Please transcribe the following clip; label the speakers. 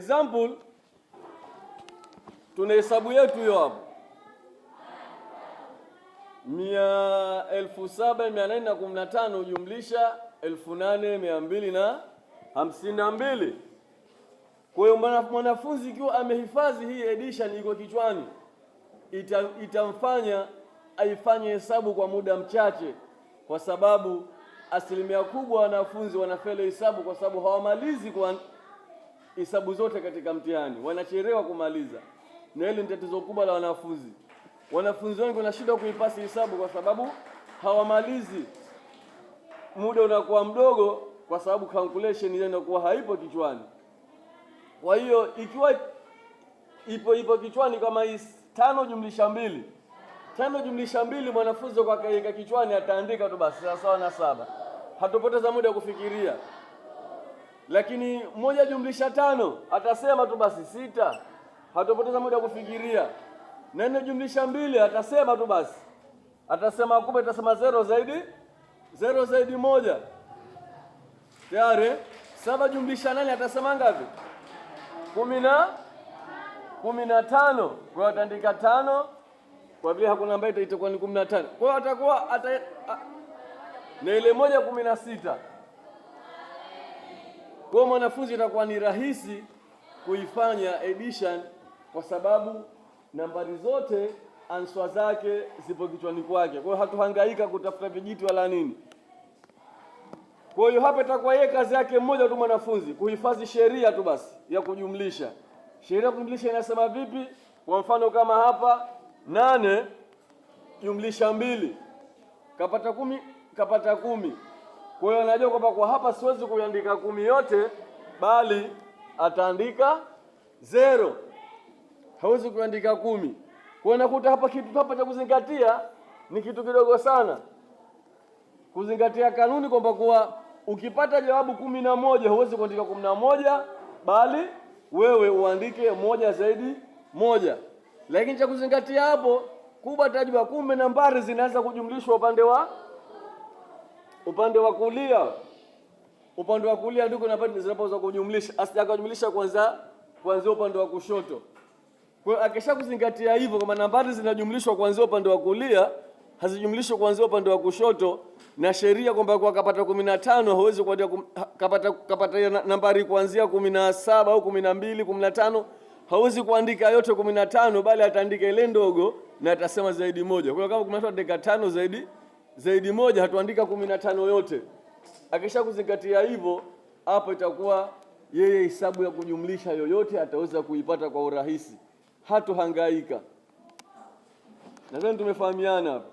Speaker 1: Example, tuna hesabu yetu hiyo hapo 7,815 jumlisha 8,252. Kwa hiyo mwanafunzi ikiwa amehifadhi hii addition iko kichwani, itamfanya aifanye hesabu kwa muda mchache, kwa sababu asilimia kubwa wanafunzi wanafeli hesabu kwa sababu hawamalizi kwa hesabu zote katika mtihani, wanachelewa kumaliza. Na hili ni tatizo kubwa la wanafunzi. Wanafunzi wengi wanashindwa kuipasi hesabu kwa sababu hawamalizi, muda unakuwa mdogo kwa sababu calculation ile inakuwa haipo kichwani. Kwa hiyo ikiwa ipo kichwani kama hii 5 jumlisha 2, 5 jumlisha 2 mwanafunzi kwa kaika kichwani ataandika tu basi sawa na 7. Hatupoteza muda kufikiria. Lakini 1 jumlisha 5 atasema tu basi 6. Hatupoteza muda kufikiria. 4 jumlisha 2 atasema tu basi. Atasema kumbe atasema 0 zaidi 1. Tayari 7 jumlisha 8 atasema ngapi? 15. Kwa ataandika 5 kwa vile hakuna ambaye itakuwa ni 15. Kwa hiyo atakuwa na ile 1 16. Kwa mwanafunzi itakuwa ni rahisi kuifanya addition kwa sababu nambari zote answer zake zipo kichwani kwake. Kwa hiyo hatuhangaika kutafuta vijiti wala nini. Kwa hiyo hapa itakuwa yeye kazi yake mmoja tu mwanafunzi, kuhifadhi sheria tu basi ya kujumlisha. Sheria ya kujumlisha inasema vipi? Kwa mfano kama hapa 8 jumlisha 2 kapata 10, kapata 10. Kwa hiyo anajua kwamba kwa hapa siwezi kuandika 10 yote, bali ataandika 0. Hawezi kuandika 10. Kwa hiyo nakuta hapa kitu hapa cha kuzingatia ni kitu kidogo sana. Kuzingatia kanuni kwamba kwa ukipata jawabu 11 huwezi kuandika 11, bali wewe uandike 1 zaidi 1. Lakini cha kuzingatia hapo kubwa tajua kumbe nambari zinaanza kujumlishwa upande wa kulia. Upande wa kulia ndiko nambari zinapaswa kujumlisha, asijakujumlisha kwanza upande wa kushoto. Kwa hiyo akisha kuzingatia hivyo kama nambari zinajumlishwa kuanzia upande wa kulia, hazijumlishwi kuanzia upande wa kushoto, na sheria kwamba kwa kapata 15 hawezi kuandika kapata nambari kuanzia 17 au 12, 15 hawezi kuandika yote 15, bali ataandika ile ndogo na atasema zaidi 1. Kwa hiyo kama kumeandika 5 zaidi 1 hatuandika 15 yote. Akisha kuzingatia hivyo, hapo itakuwa yeye hesabu ya kujumlisha yoyote ataweza kuipata kwa urahisi, hatohangaika. Nadhani tumefahamiana hapo.